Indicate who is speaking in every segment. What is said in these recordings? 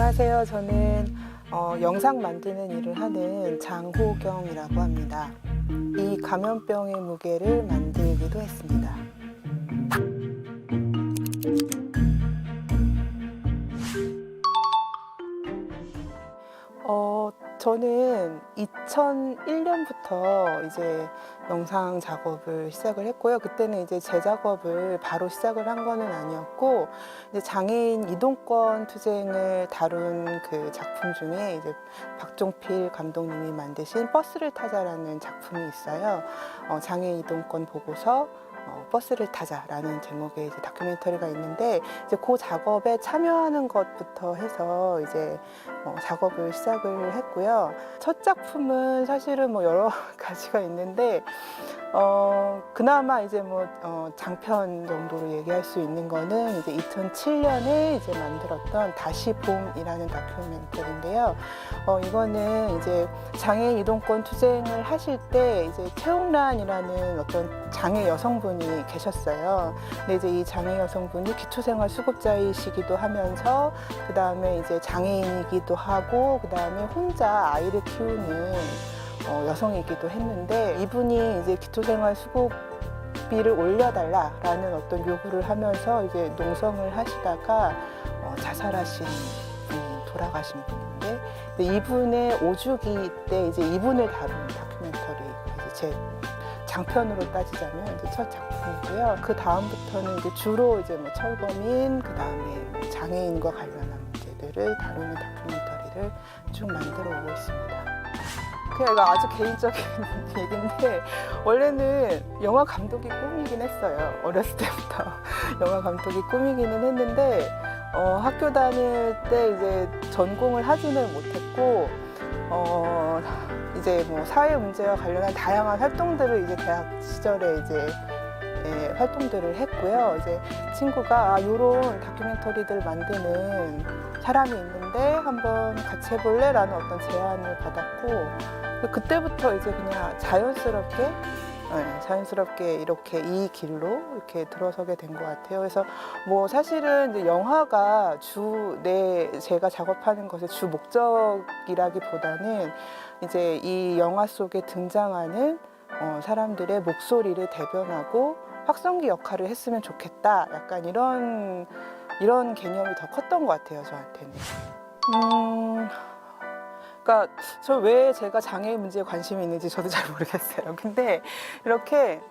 Speaker 1: 안녕하세요. 저는 영상 만드는 일을 하는 장호경이라고 합니다. 이 감염병의 무게를 만들기도 했습니다. 저는 2001년부터 이제 영상 작업을 시작을 했고요. 그때는 이제 제 작업을 바로 시작을 한 거는 아니었고, 이제 장애인 이동권 투쟁을 다룬 그 작품 중에 이제 박종필 감독님이 만드신 버스를 타자라는 작품이 있어요. 장애인 이동권 보고서 버스를 타자라는 제목의 이제 다큐멘터리가 있는데, 이제 그 작업에 참여하는 것부터 해서 이제 작업을 시작을 했고요. 첫 작품은 사실은 뭐 여러 가지가 있는데, 그나마 이제 장편 정도로 얘기할 수 있는 거는 이제 2007년에 이제 만들었던 다시 봄이라는 다큐멘터리인데요. 이거는 이제 장애인 이동권 투쟁을 하실 때 이제 최홍란이라는 어떤 장애 여성분이 계셨어요. 근데 이제 이 장애 여성분이 기초생활 수급자이시기도 하면서 그 다음에 이제 장애인이기도 하고 그 다음에 혼자 아이를 키우는 여성이기도 했는데, 이분이 이제 기초생활 수급비를 올려달라라는 어떤 요구를 하면서 이제 농성을 하시다가 자살하신 분이 돌아가신 분인데, 이분의 오주기 때 이제 이분을 다룬 다큐멘터리, 이제 제 장편으로 따지자면 이제 첫 작품이고요. 그 다음부터는 이제 주로 이제 철거민, 그 다음에 장애인과 관련한 문제들을 다루는 다큐멘터리를 쭉 만들어 오고 있습니다. 그냥 이거 아주 개인적인 얘기인데, 원래는 영화 감독이 꿈이긴 했어요. 어렸을 때부터 영화 감독이 꿈이기는 했는데, 학교 다닐 때 이제 전공을 하지는 못했고, 이제 뭐 사회 문제와 관련한 다양한 활동들을 이제 대학 시절에 이제 활동들을 했고요. 이제 친구가 요런 다큐멘터리들 만드는 사람이 있는데 한번 같이 해볼래? 라는 어떤 제안을 받았고, 그때부터 이제 그냥 자연스럽게 이렇게 이 길로 이렇게 들어서게 된 것 같아요. 그래서 뭐 사실은 이제 영화가 제가 작업하는 것의 주 목적이라기보다는 이제 이 영화 속에 등장하는 사람들의 목소리를 대변하고 확성기 역할을 했으면 좋겠다. 약간 이런 개념이 더 컸던 것 같아요, 저한테는. 그러니까 저 왜 제가 장애인 문제에 관심이 있는지 저도 잘 모르겠어요. 근데 이렇게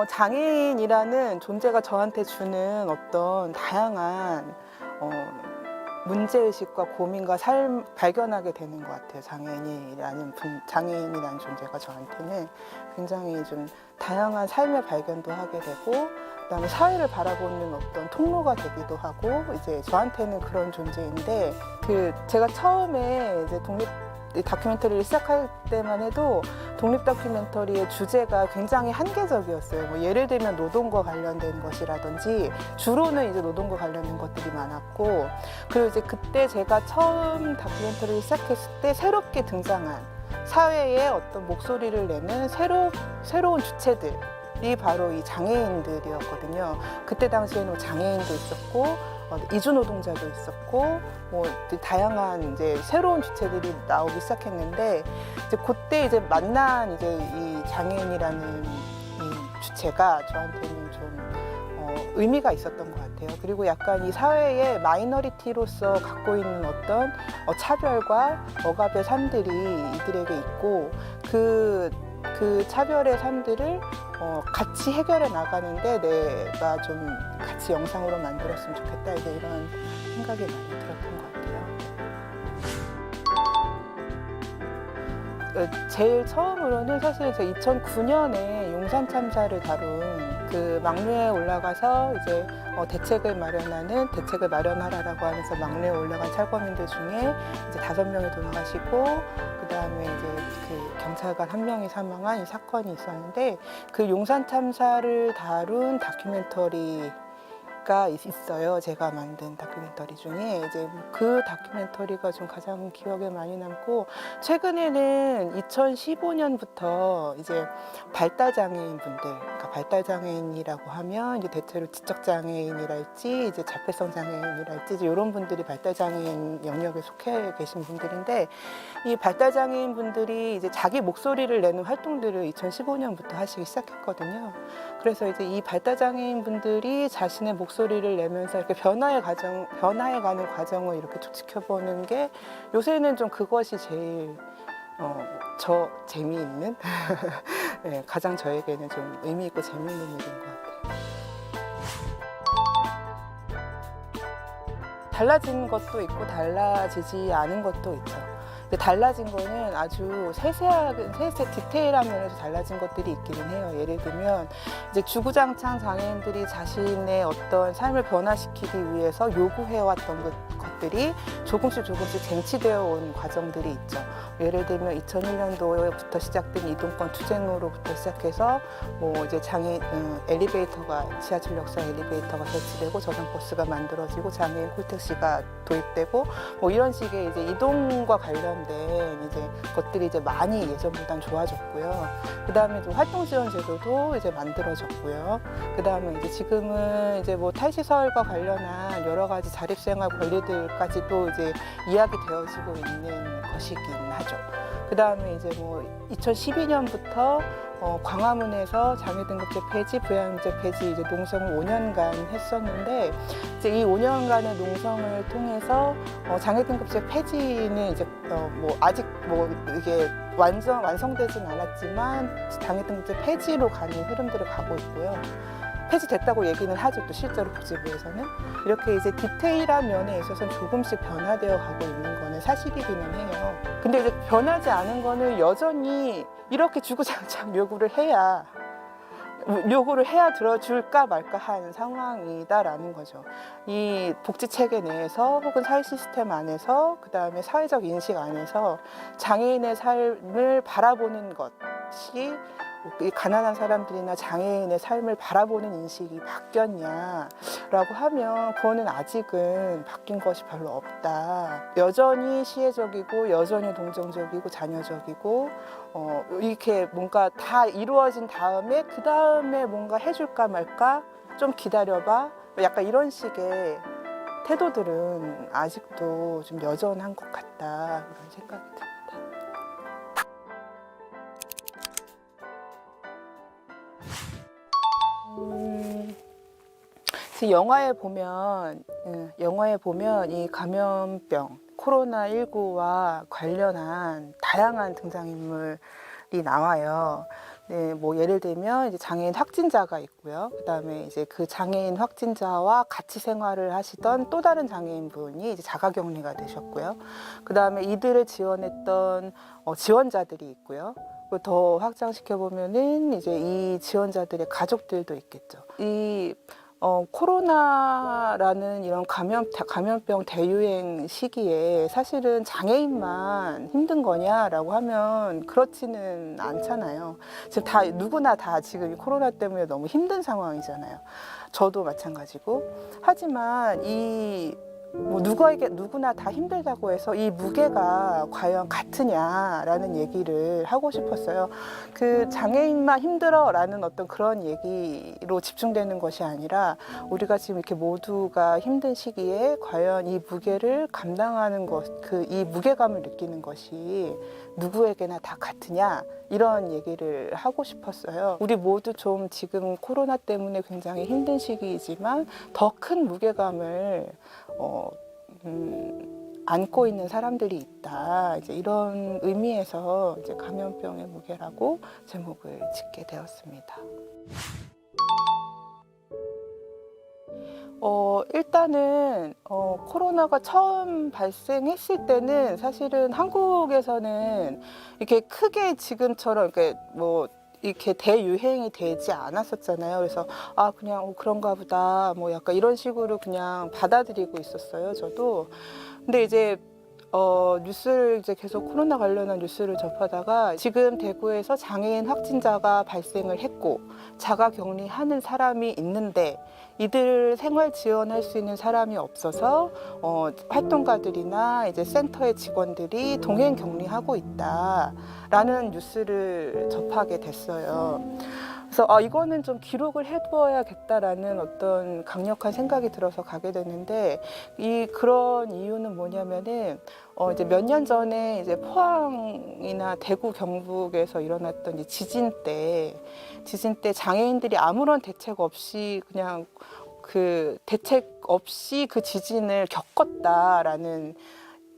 Speaker 1: 장애인이라는 존재가 저한테 주는 어떤 다양한 문제의식과 고민과 삶 발견하게 되는 것 같아요. 장애인이라는 존재가 저한테는 굉장히 좀 다양한 삶의 발견도 하게 되고, 그다음에 사회를 바라보는 어떤 통로가 되기도 하고, 이제 저한테는 그런 존재인데, 제가 처음에 이제 다큐멘터리를 시작할 때만 해도 독립 다큐멘터리의 주제가 굉장히 한계적이었어요. 뭐 예를 들면 노동과 관련된 것이라든지, 주로는 이제 노동과 관련된 것들이 많았고, 그리고 이제 그때 제가 처음 다큐멘터리를 시작했을 때 새롭게 등장한 사회에 어떤 목소리를 내는 새로운 주체들이 바로 이 장애인들이었거든요. 그때 당시에는 장애인도 있었고, 이주 노동자도 있었고, 뭐 다양한 이제 새로운 주체들이 나오기 시작했는데, 이제 그때 이제 만난 이제 이 장애인이라는 이 주체가 저한테는 좀 의미가 있었던 것 같아요. 그리고 약간 이 사회의 마이너리티로서 갖고 있는 어떤 차별과 억압의 삶들이 이들에게 있고, 그 차별의 삶들을 같이 해결해 나가는데 내가 좀 같이 영상으로 만들었으면 좋겠다, 이제 이런 생각이 많이 들었던 것 같아요. 제일 처음으로는 사실 제가 2009년에 용산 참사를 다룬 그 막루에 올라가서 이제 대책을 마련하라라고 하면서 막루에 올라간 철거민들 중에 이제 5명이 돌아가시고, 그 다음에 이제 그 경찰관 1명이 사망한 이 사건이 있었는데, 그 용산 참사를 다룬 다큐멘터리가 있어요. 제가 만든 다큐멘터리 중에 이제 그 다큐멘터리가 좀 가장 기억에 많이 남고, 최근에는 2015년부터 이제 발달장애인 분들, 그러니까 발달장애인이라고 하면 이제 대체로 지적장애인이랄지 이제 자폐성 장애인이랄지 이제 이런 분들이 발달장애인 영역에 속해 계신 분들인데, 이 발달장애인 분들이 이제 자기 목소리를 내는 활동들을 2015년부터 하시기 시작했거든요. 그래서 이제 이 발달장애인 분들이 자신의 목소리를 내면서 이렇게 변화해가는 과정을 이렇게 쭉 지켜보는 게 요새는 좀 그것이 제일 재미있는 네, 가장 저에게는 좀 의미 있고 재미있는 일인 것 같아요. 달라진 것도 있고 달라지지 않은 것도 있죠. 근데 달라진 거는 아주 세세하게 디테일한 면에서 달라진 것들이 있기는 해요. 예를 들면 이제 주구장창 장애인들이 자신의 어떤 삶을 변화시키기 위해서 요구해왔던 것들이 조금씩 쟁취되어 온 과정들이 있죠. 예를 들면 2001년도부터 시작된 이동권 투쟁으로부터 시작해서 뭐 이제 엘리베이터가 지하철 역사 엘리베이터가 설치되고 저상버스가 만들어지고 장애인 콜택시가 도입되고 뭐 이런 식의 이제 이동과 관련된 이제 것들이 이제 많이 예전보단 좋아졌고요. 그 다음에 좀 활동 지원 제도도 이제 만들어졌고요. 그 다음에 이제 지금은 이제 뭐 탈시설과 관련한 여러 가지 자립생활 권리들까지도 이제 이야기되어지고 있는 것이긴 하죠. 그 다음에 이제 뭐 2012년부터 광화문에서 장애등급제 폐지, 부양제 폐지 이제 농성을 5년간 했었는데, 이제 이 5년간의 농성을 통해서 장애등급제 폐지는 이제 뭐 아직 뭐 이게 완성되진 않았지만 장애등급제 폐지로 가는 흐름들을 가고 있고요. 폐지됐다고 얘기는 하죠. 또 실제로 복지부에서는 이렇게 이제 디테일한 면에 있어서 조금씩 변화되어 가고 있는 거는 사실이기는 해요. 근데 이제 변하지 않은 거는 여전히 이렇게 주구장창 요구를 해야 들어줄까 말까 하는 상황이다라는 거죠. 이 복지 체계 내에서 혹은 사회 시스템 안에서, 그 다음에 사회적 인식 안에서 장애인의 삶을 바라보는 것이 이 가난한 사람들이나 장애인의 삶을 바라보는 인식이 바뀌었냐라고 하면 그거는 아직은 바뀐 것이 별로 없다. 여전히 시혜적이고 여전히 동정적이고 자녀적이고 이렇게 뭔가 다 이루어진 다음에 그 다음에 뭔가 해줄까 말까 좀 기다려봐 약간 이런 식의 태도들은 아직도 좀 여전한 것 같다 이런 생각이 듭니다. 영화에 보면 이 감염병 코로나19와 관련한 다양한 등장인물이 나와요. 네, 뭐 예를 들면 이제 장애인 확진자가 있고요. 그다음에 이제 그 장애인 확진자와 같이 생활을 하시던 또 다른 장애인분이 이제 자가격리가 되셨고요. 그다음에 이들을 지원했던 지원자들이 있고요. 더 확장시켜 보면은 이제 이 지원자들의 가족들도 있겠죠. 이 코로나라는 이런 감염병 대유행 시기에 사실은 장애인만 힘든 거냐라고 하면 그렇지는 않잖아요. 지금 누구나 다 지금 코로나 때문에 너무 힘든 상황이잖아요. 저도 마찬가지고. 하지만 누구나 다 힘들다고 해서 이 무게가 과연 같으냐라는 얘기를 하고 싶었어요. 그 장애인만 힘들어라는 어떤 그런 얘기로 집중되는 것이 아니라 우리가 지금 이렇게 모두가 힘든 시기에 과연 이 무게를 감당하는 것, 이 무게감을 느끼는 것이 누구에게나 다 같으냐 이런 얘기를 하고 싶었어요. 우리 모두 좀 지금 코로나 때문에 굉장히 힘든 시기이지만 더 큰 무게감을 안고 있는 사람들이 있다. 이제 이런 의미에서 이제 감염병의 무게라고 제목을 짓게 되었습니다. 일단은 코로나가 처음 발생했을 때는 사실은 한국에서는 이렇게 크게 지금처럼 이렇게 대유행이 되지 않았었잖아요. 그래서 그냥 그런가 보다 뭐 약간 이런 식으로 그냥 받아들이고 있었어요. 저도. 근데 이제 뉴스를 이제 계속 코로나 관련한 뉴스를 접하다가 지금 대구에서 장애인 확진자가 발생을 했고 자가격리하는 사람이 있는데 이들 생활 지원할 수 있는 사람이 없어서 활동가들이나 이제 센터의 직원들이 동행 격리하고 있다라는 뉴스를 접하게 됐어요. 그래서 이거는 좀 기록을 해두어야겠다라는 어떤 강력한 생각이 들어서 가게 됐는데 그런 이유는 뭐냐면은 이제 몇 년 전에 이제 포항이나 대구 경북에서 일어났던 이 지진 때 장애인들이 아무런 대책 없이 그냥 그 대책 없이 그 지진을 겪었다라는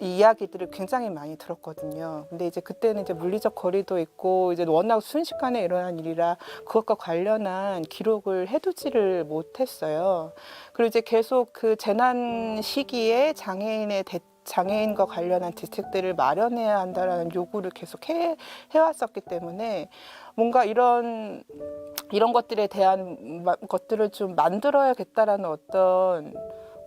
Speaker 1: 이 이야기들을 굉장히 많이 들었거든요. 근데 이제 그때는 이제 물리적 거리도 있고 이제 워낙 순식간에 일어난 일이라 그것과 관련한 기록을 해두지를 못했어요. 그리고 이제 계속 그 재난 시기에 장애인과 관련한 대책들을 마련해야 한다라는 요구를 계속 해왔었기 때문에 뭔가 이런 것들에 대한 것들을 좀 만들어야겠다라는 어떤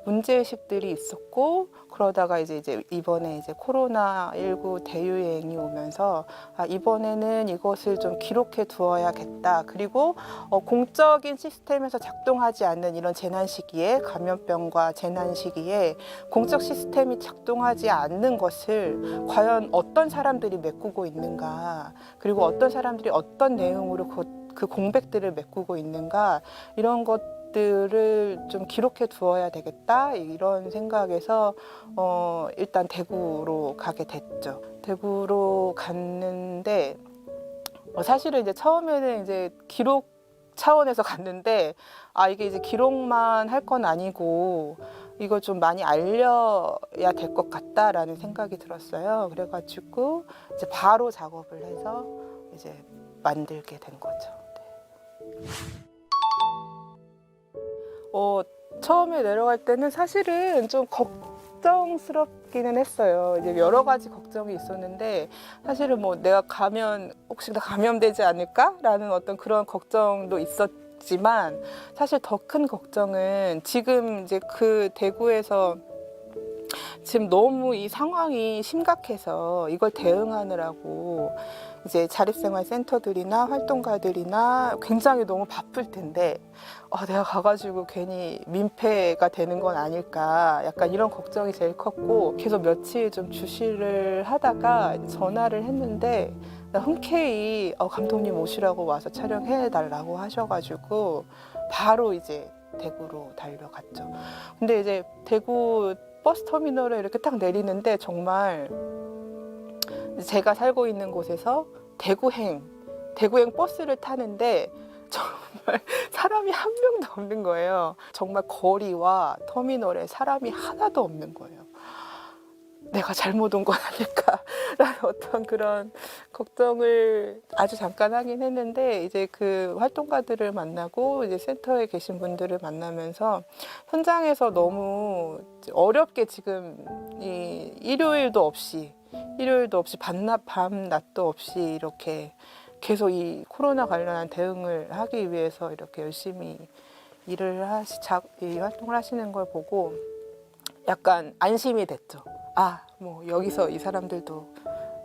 Speaker 1: 문제의식들이 있었고, 그러다가 이제 이번에 이제 코로나19 대유행이 오면서 이번에는 이것을 좀 기록해 두어야겠다. 그리고 공적인 시스템에서 작동하지 않는 이런 재난 시기에, 감염병과 재난 시기에 공적 시스템이 작동하지 않는 것을 과연 어떤 사람들이 메꾸고 있는가, 그리고 어떤 사람들이 어떤 내용으로 그 공백들을 메꾸고 있는가, 이런 것들을 좀 기록해 두어야 되겠다, 이런 생각에서 일단 대구로 가게 됐죠. 대구로 갔는데 사실은 이제 처음에는 이제 기록 차원에서 갔는데 이게 이제 기록만 할 건 아니고 이걸 좀 많이 알려야 될 것 같다라는 생각이 들었어요. 그래가지고 이제 바로 작업을 해서 이제 만들게 된 거죠. 네. 처음에 내려갈 때는 사실은 좀 걱정스럽기는 했어요. 이제 여러 가지 걱정이 있었는데 사실은 뭐 내가 혹시 나 감염되지 않을까라는 어떤 그런 걱정도 있었지만 사실 더 큰 걱정은 지금 이제 그 대구에서 지금 너무 이 상황이 심각해서 이걸 대응하느라고 이제 자립생활센터들이나 활동가들이나 굉장히 너무 바쁠 텐데 내가 가가지고 괜히 민폐가 되는 건 아닐까, 약간 이런 걱정이 제일 컸고, 계속 며칠 좀 주시를 하다가 전화를 했는데 흔쾌히 감독님 오시라고 와서 촬영해 달라고 하셔가지고 바로 이제 대구로 달려갔죠. 근데 이제 대구 버스 터미널에 이렇게 딱 내리는데 정말 제가 살고 있는 곳에서 대구행 버스를 타는데 정말 사람이 한 명도 없는 거예요. 정말 거리와 터미널에 사람이 하나도 없는 거예요. 내가 잘못 온 건 아닐까라는 어떤 그런 걱정을 아주 잠깐 하긴 했는데, 이제 그 활동가들을 만나고 이제 센터에 계신 분들을 만나면서 현장에서 너무 어렵게 지금 이 일요일도 없이 밤낮 밤낮도 없이 이렇게 계속 이 코로나 관련한 대응을 하기 위해서 이렇게 열심히 이 활동을 하시는 걸 보고 약간 안심이 됐죠. 뭐 여기서 이 사람들도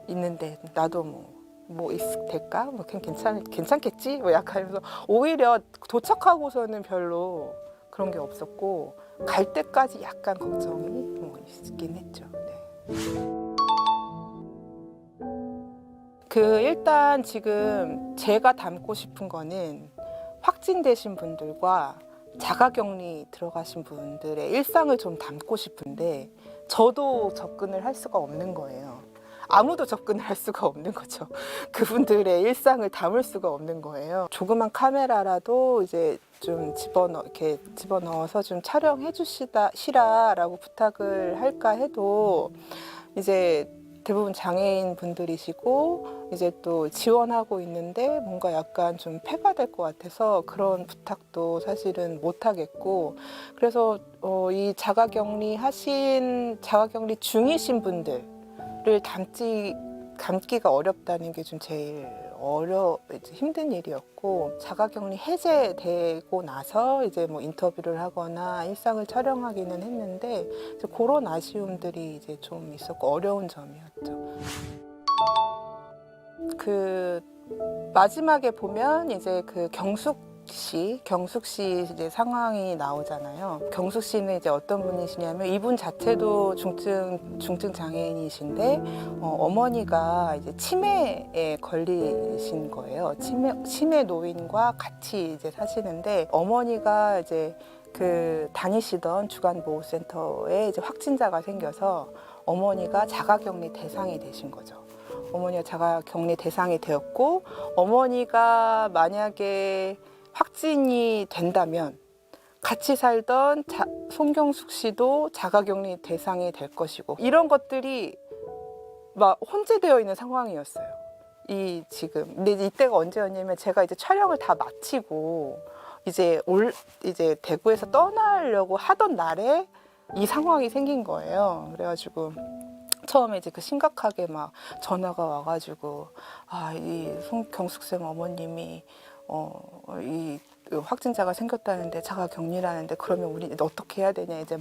Speaker 1: 있는데 나도 뭐 될까? 뭐 그냥 괜찮겠지? 뭐 약간 해서 오히려 도착하고서는 별로 그런 게 없었고 갈 때까지 약간 걱정이 뭐 있긴 했죠. 네. 일단 지금 제가 담고 싶은 거는 확진되신 분들과 자가격리 들어가신 분들의 일상을 좀 담고 싶은데 저도 접근을 할 수가 없는 거예요. 아무도 접근을 할 수가 없는 거죠. 그분들의 일상을 담을 수가 없는 거예요. 조그만 카메라라도 이제 좀 집어넣어서 좀 촬영해 주시라라고 부탁을 할까 해도 이제 대부분 장애인 분들이시고 이제 또 지원하고 있는데 뭔가 약간 좀 폐가 될 것 같아서 그런 부탁도 사실은 못 하겠고, 그래서 이 자가격리 중이신 분들을 담기가 어렵다는 게 좀 제일 이제 힘든 일이었고 자가격리 해제되고 나서 이제 뭐 인터뷰를 하거나 일상을 촬영하기는 했는데 이제 그런 아쉬움들이 이제 좀 있었고 어려운 점이었죠. 그 마지막에 보면 이제 그 경숙 씨 이제 상황이 나오잖아요. 경숙 씨는 이제 어떤 분이시냐면 이분 자체도 중증 장애인이신데 어머니가 이제 치매에 걸리신 거예요. 치매 노인과 같이 이제 사시는데 어머니가 이제 그 다니시던 주간보호센터에 이제 확진자가 생겨서 어머니가 자가격리 대상이 되신 거죠. 어머니가 자가격리 대상이 되었고 어머니가 만약에 확진이 된다면 같이 살던 송경숙 씨도 자가격리 대상이 될 것이고 이런 것들이 막 혼재되어 있는 상황이었어요. 지금 근데 이때가 언제였냐면 제가 이제 촬영을 다 마치고 이제 대구에서 떠나려고 하던 날에 이 상황이 생긴 거예요. 그래가지고 처음에 이제 그 심각하게 막 전화가 와가지고 이 송경숙 쌤 어머님이 이 확진자가 생겼다는데 자가격리라는데 그러면 우리 어떻게 해야 되냐 이제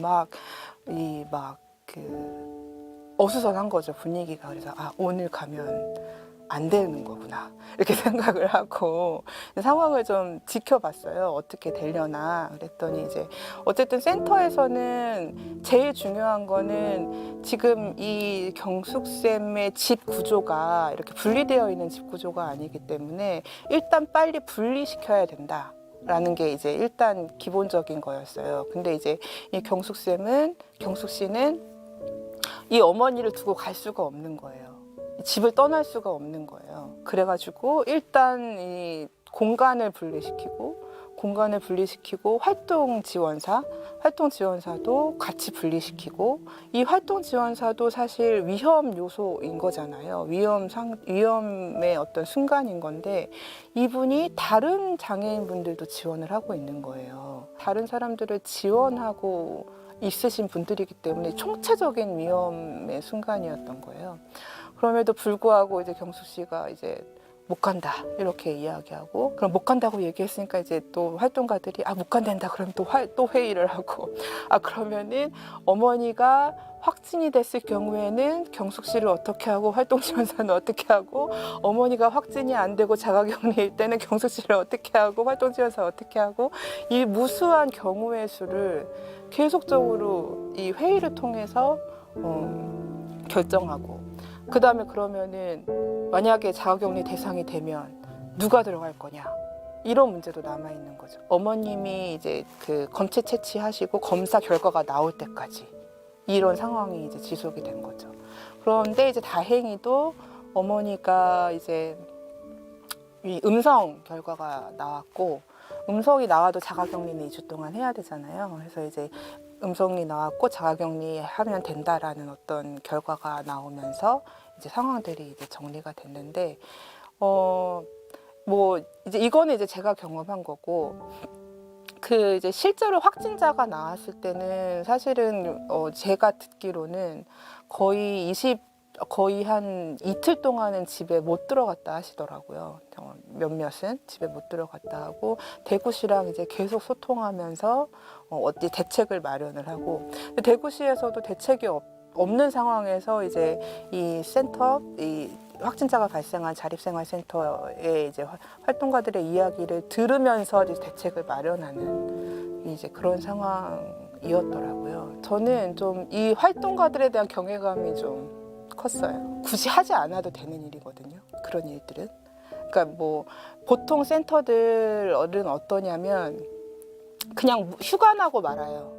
Speaker 1: 어수선한 거죠 분위기가. 그래서 오늘 가면 안 되는 거구나 이렇게 생각을 하고 상황을 좀 지켜봤어요. 어떻게 되려나 그랬더니 이제 어쨌든 센터에서는 제일 중요한 거는 지금 이 경숙쌤의 집 구조가 이렇게 분리되어 있는 집 구조가 아니기 때문에 일단 빨리 분리시켜야 된다. 라는 게 이제 일단 기본적인 거였어요. 근데 이제 이 경숙 씨는 이 어머니를 두고 갈 수가 없는 거예요. 집을 떠날 수가 없는 거예요. 그래가지고 일단 이 공간을 분리시키고 활동 지원사도 같이 분리시키고 이 활동 지원사도 사실 위험 요소인 거잖아요. 위험의 어떤 순간인 건데 이분이 다른 장애인분들도 지원을 하고 있는 거예요. 다른 사람들을 지원하고 있으신 분들이기 때문에 총체적인 위험의 순간이었던 거예요. 그럼에도 불구하고 이제 경숙 씨가 이제 못 간다 이렇게 이야기하고 그럼 못 간다고 얘기했으니까 이제 또 활동가들이 못 간댄다 그러면 또 회의를 하고 그러면은 어머니가 확진이 됐을 경우에는 경숙 씨를 어떻게 하고 활동지원사는 어떻게 하고 어머니가 확진이 안 되고 자가격리일 때는 경숙 씨를 어떻게 하고 활동지원사 어떻게 하고 이 무수한 경우의 수를 계속적으로 이 회의를 통해서 결정하고 그 다음에 그러면은 만약에 자가격리 대상이 되면 누가 들어갈 거냐 이런 문제도 남아 있는 거죠. 어머님이 이제 그 검체 채취하시고 검사 결과가 나올 때까지 이런 상황이 이제 지속이 된 거죠. 그런데 이제 다행히도 어머니가 이제 이 음성 결과가 나왔고 음성이 나와도 자가격리는 2주 동안 해야 되잖아요. 그래서 이제 음성이 나왔고 자가격리하면 된다라는 어떤 결과가 나오면서 이제 상황들이 이제 정리가 됐는데 뭐 이제 이거는 이제 제가 경험한 거고 그 이제 실제로 확진자가 나왔을 때는 사실은 제가 듣기로는 거의 한 이틀 동안은 집에 못 들어갔다 하시더라고요. 몇몇은 집에 못 들어갔다 하고 대구시랑 이제 계속 소통하면서 어디 대책을 마련을 하고 대구시에서도 대책이 없는 상황에서 이제 이 확진자가 발생한 자립생활센터의 이제 활동가들의 이야기를 들으면서 이제 대책을 마련하는 이제 그런 상황이었더라고요. 저는 좀 이 활동가들에 대한 경외감이 좀 컸어요. 굳이 하지 않아도 되는 일이거든요. 그런 일들은. 그러니까 뭐 보통 센터들은 어떠냐면 그냥 휴가 나고 말아요.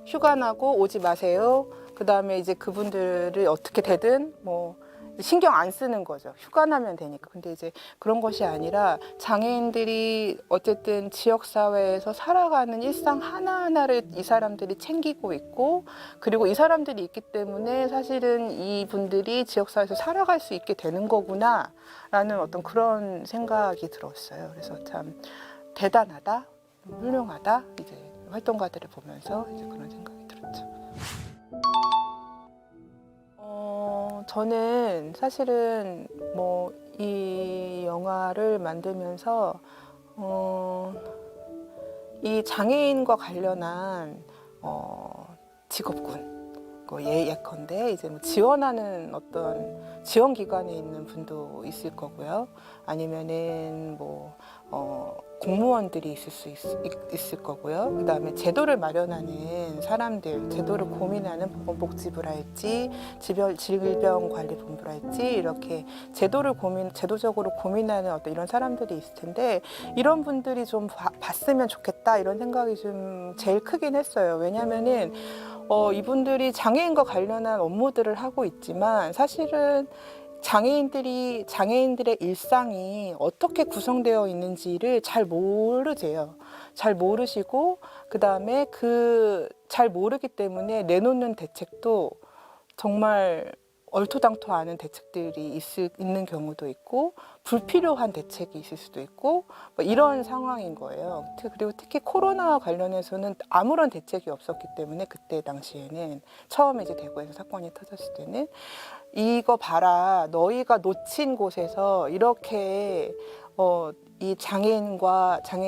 Speaker 1: 휴가 나고 오지 마세요. 그다음에 이제 그분들을 어떻게 되든 뭐 신경 안 쓰는 거죠. 휴가 나면 되니까. 근데 이제 그런 것이 아니라 장애인들이 어쨌든 지역사회에서 살아가는 일상 하나하나를 이 사람들이 챙기고 있고 그리고 이 사람들이 있기 때문에 사실은 이분들이 지역사회에서 살아갈 수 있게 되는 거구나 라는 어떤 그런 생각이 들었어요. 그래서 참 대단하다, 훌륭하다 이제 활동가들을 보면서 이제 그런 생각이 들었죠. 저는 사실은 뭐 이 영화를 만들면서 이 장애인과 관련한 직업군 예컨대 이제 뭐 지원하는 어떤 지원 기관에 있는 분도 있을 거고요. 아니면은 뭐 공무원들이 있을 거고요. 그다음에 제도를 마련하는 사람들, 제도를 고민하는 보건복지부랄지 질병관리본부랄지 이렇게 제도적으로 고민하는 어떤 이런 사람들이 있을 텐데 이런 분들이 좀 봤으면 좋겠다 이런 생각이 좀 제일 크긴 했어요. 왜냐면은 이분들이 장애인과 관련한 업무들을 하고 있지만 사실은 장애인들의 일상이 어떻게 구성되어 있는지를 잘 모르세요. 잘 모르시고 그다음에 잘 모르기 때문에 내놓는 대책도 정말 얼토당토 않은 대책들이 있는 경우도 있고 불필요한 대책이 있을 수도 있고 뭐 이런 상황인 거예요. 그리고 특히 코로나와 관련해서는 아무런 대책이 없었기 때문에 그때 당시에는 처음에 이제 대구에서 사건이 터졌을 때는 이거 봐라 너희가 놓친 곳에서 이렇게 이 장애인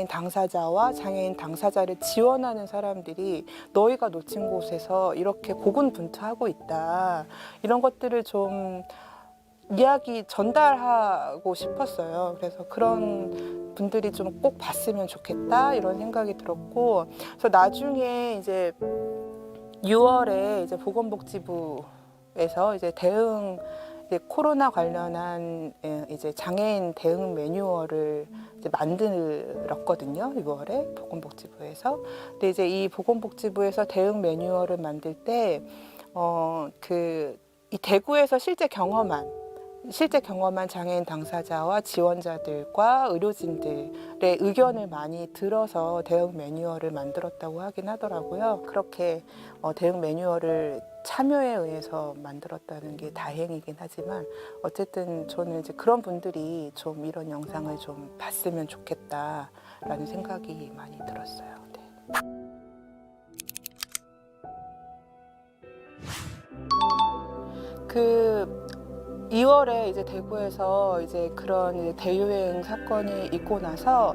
Speaker 1: 당사자와 장애인 당사자를 지원하는 사람들이 너희가 놓친 곳에서 이렇게 고군분투하고 있다. 이런 것들을 좀 전달하고 싶었어요. 그래서 그런 분들이 좀 꼭 봤으면 좋겠다 이런 생각이 들었고, 그래서 나중에 이제 6월에 이제 보건복지부에서 이제 코로나 관련한 이제 장애인 대응 매뉴얼을 이제 만들었거든요. 6월에 보건복지부에서. 근데 이제 이 보건복지부에서 대응 매뉴얼을 만들 때 이 대구에서 실제 경험한 장애인 당사자와 지원자들과 의료진들의 의견을 많이 들어서 대응 매뉴얼을 만들었다고 하긴 하더라고요. 그렇게 대응 매뉴얼을 참여에 의해서 만들었다는 게 다행이긴 하지만 어쨌든 저는 이제 그런 분들이 좀 이런 영상을 좀 봤으면 좋겠다라는 생각이 많이 들었어요. 네. 2월에 이제 대구에서 이제 그런 이제 대유행 사건이 있고 나서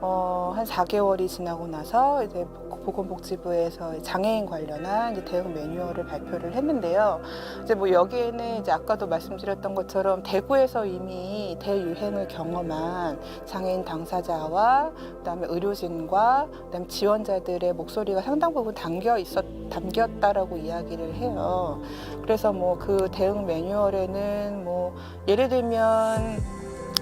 Speaker 1: 한 4개월이 지나고 나서 이제 보건복지부에서 장애인 관련한 이제 대응 매뉴얼을 발표를 했는데요. 이제 뭐 여기에는 이제 아까도 말씀드렸던 것처럼 대구에서 이미 대유행을 경험한 장애인 당사자와 그다음에 의료진과 그다음에 지원자들의 목소리가 상당 부분 담겼다라고 이야기를 해요. 그래서 뭐 그 대응 매뉴얼에는 뭐 예를 들면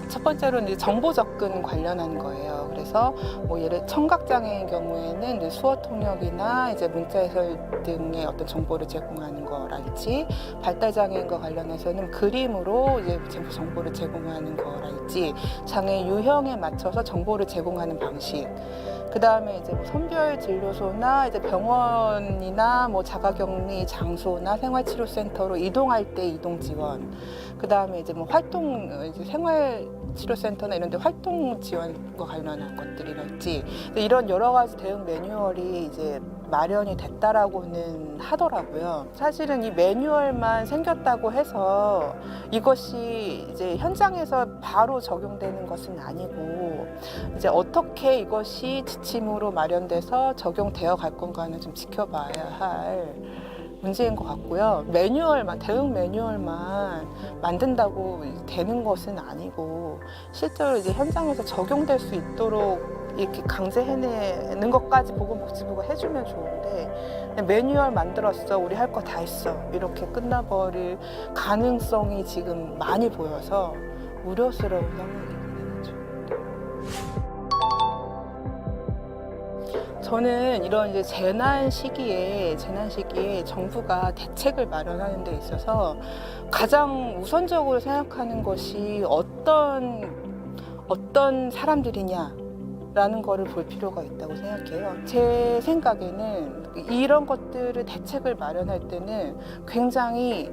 Speaker 1: 첫 번째로는 이제 정보 접근 관련한 거예요. 그래서 뭐 청각장애인 경우에는 이제 수어 통역이나 이제 문자 해설 등의 어떤 정보를 제공하는 거랄지, 발달장애인과 관련해서는 그림으로 이제 정보를 제공하는 거랄지, 장애 유형에 맞춰서 정보를 제공하는 방식. 그 다음에 이제 뭐 선별 진료소나 이제 병원이나 뭐 자가격리 장소나 생활치료센터로 이동할 때 이동 지원. 그 다음에 이제 뭐 생활치료센터나 이런 데 활동 지원과 관련한 것들이랄지 이런 여러 가지 대응 매뉴얼이 이제 마련이 됐다라고는 하더라고요. 사실은 이 매뉴얼만 생겼다고 해서 이것이 이제 현장에서 바로 적용되는 것은 아니고 이제 어떻게 이것이 지침으로 마련돼서 적용되어 갈 건가는 좀 지켜봐야 할 문제인 것 같고요. 대응 매뉴얼만 만든다고 되는 것은 아니고 실제로 이제 현장에서 적용될 수 있도록 이렇게 강제해내는 것까지 보건복지부가 해주면 좋은데 매뉴얼 만들었어, 우리 할 거 다 했어 이렇게 끝나버릴 가능성이 지금 많이 보여서 우려스러운 상황이긴 하죠. 저는 이런 이제 재난 시기에 정부가 대책을 마련하는 데 있어서 가장 우선적으로 생각하는 것이 어떤 사람들이냐라는 거를 볼 필요가 있다고 생각해요. 제 생각에는 이런 것들을 대책을 마련할 때는 굉장히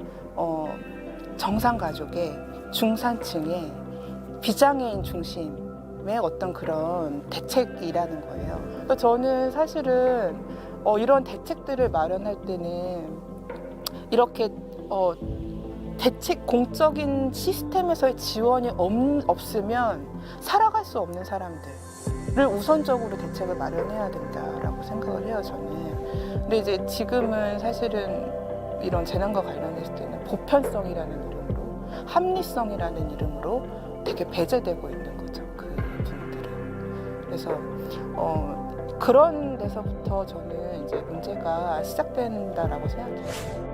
Speaker 1: 정상가족의 중산층의 비장애인 중심의 어떤 그런 대책이라는 거예요. 그래서 저는 사실은 이런 대책들을 마련할 때는 이렇게 대책 공적인 시스템에서의 지원이 없으면 살아갈 수 없는 사람들을 우선적으로 대책을 마련해야 된다라고 생각을 해요, 저는. 근데 이제 지금은 사실은 이런 재난과 관련했을 때는 보편성이라는 이름으로, 합리성이라는 이름으로 되게 배제되고 있는 거죠, 그 분들은. 그래서 그런 데서부터 저는 이제 문제가 시작된다라고 생각해요.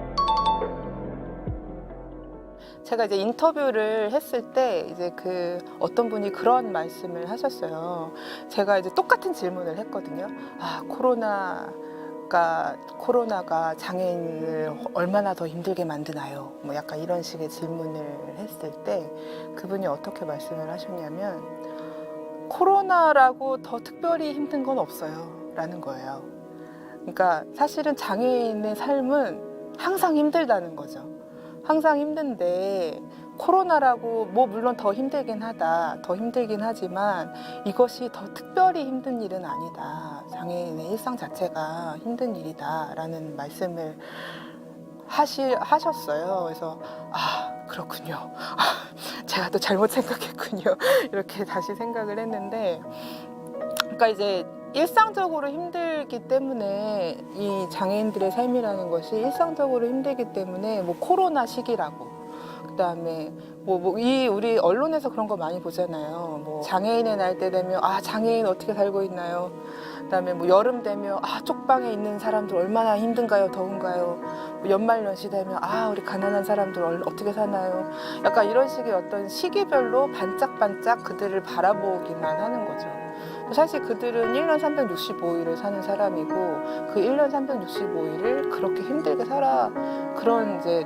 Speaker 1: 제가 이제 인터뷰를 했을 때 이제 그 어떤 분이 그런 말씀을 하셨어요. 제가 이제 똑같은 질문을 했거든요. 아, 코로나가 장애인을 얼마나 더 힘들게 만드나요? 뭐 약간 이런 식의 질문을 했을 때 그분이 어떻게 말씀을 하셨냐면 코로나라고 더 특별히 힘든 건 없어요 라는 거예요. 그러니까 사실은 장애인의 삶은 항상 힘들다는 거죠. 항상 힘든데 코로나라고 뭐 물론 더 힘들긴 하지만 이것이 더 특별히 힘든 일은 아니다. 장애인의 일상 자체가 힘든 일이다라는 말씀을 하셨어요. 그래서 그렇군요. 제가 또 잘못 생각했군요. 이렇게 다시 생각을 했는데, 그러니까 이제 일상적으로 힘들기 때문에 이 장애인들의 삶이라는 것이 일상적으로 힘들기 때문에 뭐 코로나 시기라고, 그다음에 우리 언론에서 그런 거 많이 보잖아요. 뭐 장애인의 날 때 되면 장애인 어떻게 살고 있나요? 그다음에 뭐 여름 되면 쪽방에 있는 사람들 얼마나 힘든가요? 더운가요? 뭐 연말연시 되면 우리 가난한 사람들 어떻게 사나요? 약간 이런 식의 어떤 시기별로 반짝반짝 그들을 바라보기만 하는 거죠. 사실 그들은 1년 365일을 사는 사람이고 그 1년 365일을 그렇게 힘들게 그런 이제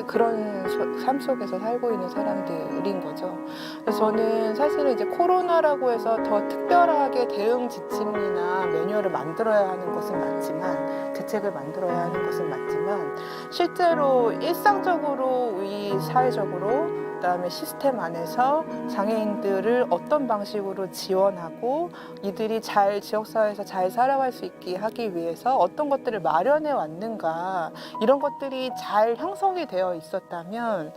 Speaker 1: 그런 삶 속에서 살고 있는 사람들인 거죠. 그래서 저는 사실은 이제 코로나라고 해서 더 특별하게 대응 지침이나 매뉴얼을 만들어야 하는 것은 맞지만, 대책을 만들어야 하는 것은 맞지만, 실제로 일상적으로 사회적으로 그다음에 시스템 안에서 장애인들을 어떤 방식으로 지원하고 이들이 지역사회에서 잘 살아갈 수 있게 하기 위해서 어떤 것들을 마련해 왔는가, 이런 것들이 잘 형성이 되어 있었다면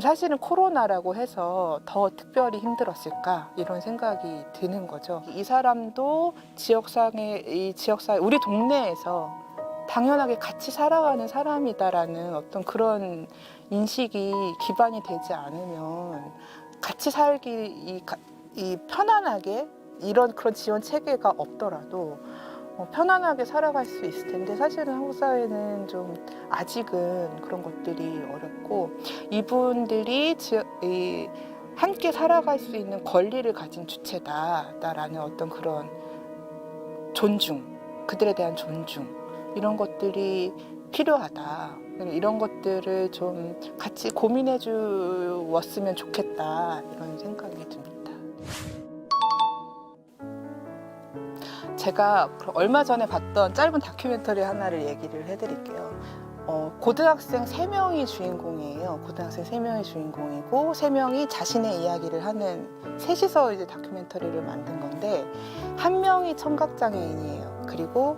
Speaker 1: 사실은 코로나라고 해서 더 특별히 힘들었을까, 이런 생각이 드는 거죠. 이 사람도 지역사회, 우리 동네에서 당연하게 같이 살아가는 사람이다라는 어떤 그런 인식이 기반이 되지 않으면 같이 살기 편안하게 그런 지원 체계가 없더라도 편안하게 살아갈 수 있을 텐데, 사실은 한국 사회는 좀 아직은 그런 것들이 어렵고, 이분들이 함께 살아갈 수 있는 권리를 가진 주체다라는 어떤 그런 그들에 대한 존중, 이런 것들이 필요하다. 이런 것들을 좀 같이 고민해 주었으면 좋겠다, 이런 생각이 듭니다. 제가 얼마 전에 봤던 짧은 다큐멘터리 하나를 얘기를 해드릴게요. 고등학생 3명이 주인공이에요. 고등학생 3명이 주인공이고 3명이 자신의 이야기를 하는 셋이서 이제 다큐멘터리를 만든 건데, 1명이 청각장애인이에요. 그리고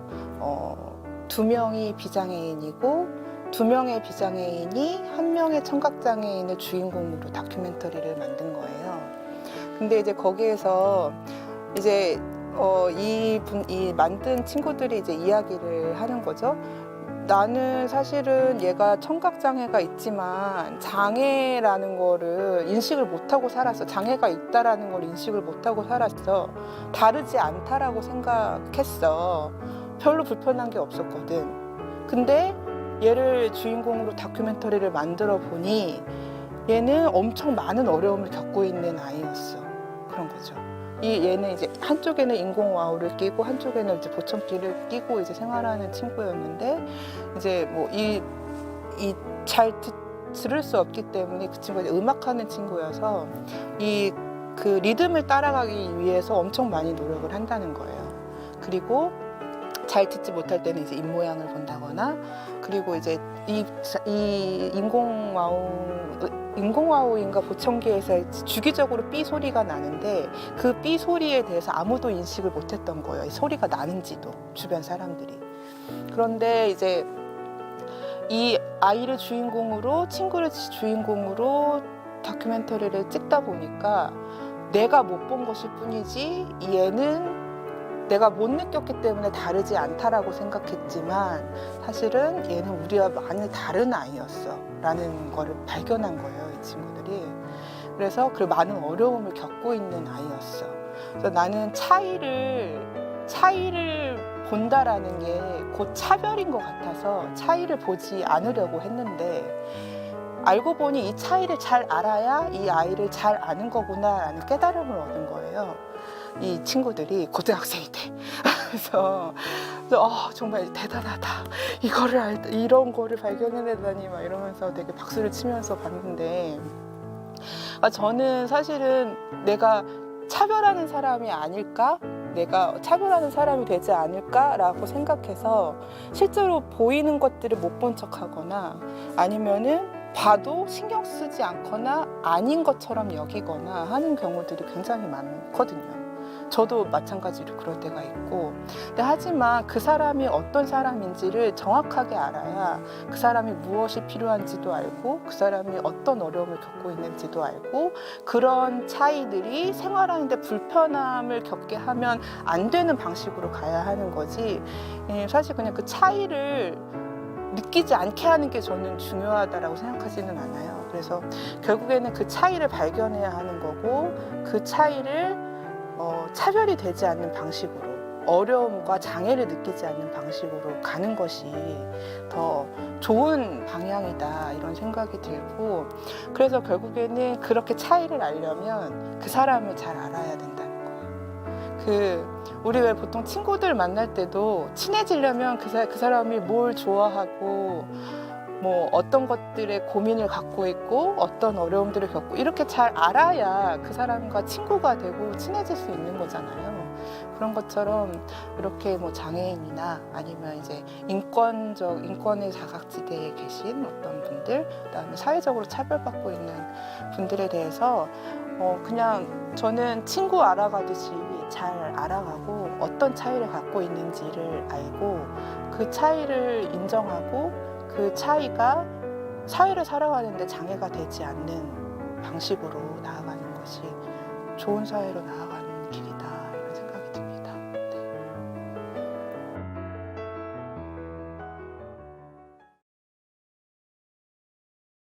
Speaker 1: 2명이 비장애인이고 2명의 비장애인이 1명의 청각장애인을 주인공으로 다큐멘터리를 만든 거예요. 근데 이제 거기에서 이제 이 만든 친구들이 이제 이야기를 하는 거죠. 나는 사실은 얘가 청각장애가 있지만 장애라는 거를 인식을 못하고 살았어. 장애가 있다라는 걸 인식을 못하고 살았어. 다르지 않다라고 생각했어. 별로 불편한 게 없었거든. 근데 얘를 주인공으로 다큐멘터리를 만들어 보니 얘는 엄청 많은 어려움을 겪고 있는 아이였어. 그런 거죠. 얘는 이제 한쪽에는 인공와우를 끼고 한쪽에는 이제 보청기를 끼고 이제 생활하는 친구였는데, 이제 뭐 잘 들을 수 없기 때문에 그 친구가 음악하는 친구여서 그 리듬을 따라가기 위해서 엄청 많이 노력을 한다는 거예요. 그리고 잘 듣지 못할 때는 이제 입모양을 본다거나, 그리고 이제 이 인공와우인가 보청기에서 주기적으로 삐 소리가 나는데 그 삐 소리에 대해서 아무도 인식을 못했던 거예요. 이 소리가 나는지도, 주변 사람들이. 그런데 이제 이 아이를 주인공으로, 친구를 주인공으로 다큐멘터리를 찍다 보니까 내가 못 본 것일 뿐이지 얘는 내가 못 느꼈기 때문에 다르지 않다라고 생각했지만 사실은 얘는 우리와 많이 다른 아이였어 라는 거를 발견한 거예요, 이 친구들이. 그래서 그 많은 어려움을 겪고 있는 아이였어. 그래서 나는 차이를 본다라는 게 곧 차별인 것 같아서 차이를 보지 않으려고 했는데 알고 보니 이 차이를 잘 알아야 이 아이를 잘 아는 거구나라는 깨달음을 얻은 거예요. 이 친구들이 고등학생이 돼. 그래서 정말 대단하다. 이런 거를 발견해내다니 막 이러면서 되게 박수를 치면서 봤는데 저는 사실은 내가 차별하는 사람이 아닐까? 내가 차별하는 사람이 되지 않을까라고 생각해서 실제로 보이는 것들을 못 본 척하거나 아니면은 봐도 신경 쓰지 않거나 아닌 것처럼 여기거나 하는 경우들이 굉장히 많거든요. 저도 마찬가지로 그럴 때가 있고, 근데 하지만 그 사람이 어떤 사람인지를 정확하게 알아야 그 사람이 무엇이 필요한지도 알고 그 사람이 어떤 어려움을 겪고 있는지도 알고 그런 차이들이 생활하는데 불편함을 겪게 하면 안 되는 방식으로 가야 하는 거지. 사실 그냥 그 차이를 느끼지 않게 하는 게 저는 중요하다고 생각하지는 않아요. 그래서 결국에는 그 차이를 발견해야 하는 거고 그 차이를 차별이 되지 않는 방식으로 어려움과 장애를 느끼지 않는 방식으로 가는 것이 더 좋은 방향이다 이런 생각이 들고 그래서 결국에는 그렇게 차이를 알려면 그 사람을 잘 알아야 된다는 거예요. 우리 왜 보통 친구들 만날 때도 친해지려면 그 사람이 뭘 좋아하고 뭐 어떤 것들에 고민을 갖고 있고 어떤 어려움들을 겪고 이렇게 잘 알아야 그 사람과 친구가 되고 친해질 수 있는 거잖아요. 그런 것처럼 이렇게 뭐 장애인이나 아니면 이제 인권의 사각지대에 계신 어떤 분들, 그다음에 사회적으로 차별받고 있는 분들에 대해서 그냥 저는 친구 알아가듯이 잘 알아가고 어떤 차이를 갖고 있는지를 알고 그 차이를 인정하고 그 차이가 사회를 살아가는데 장애가 되지 않는 방식으로 나아가는 것이 좋은 사회로 나아가는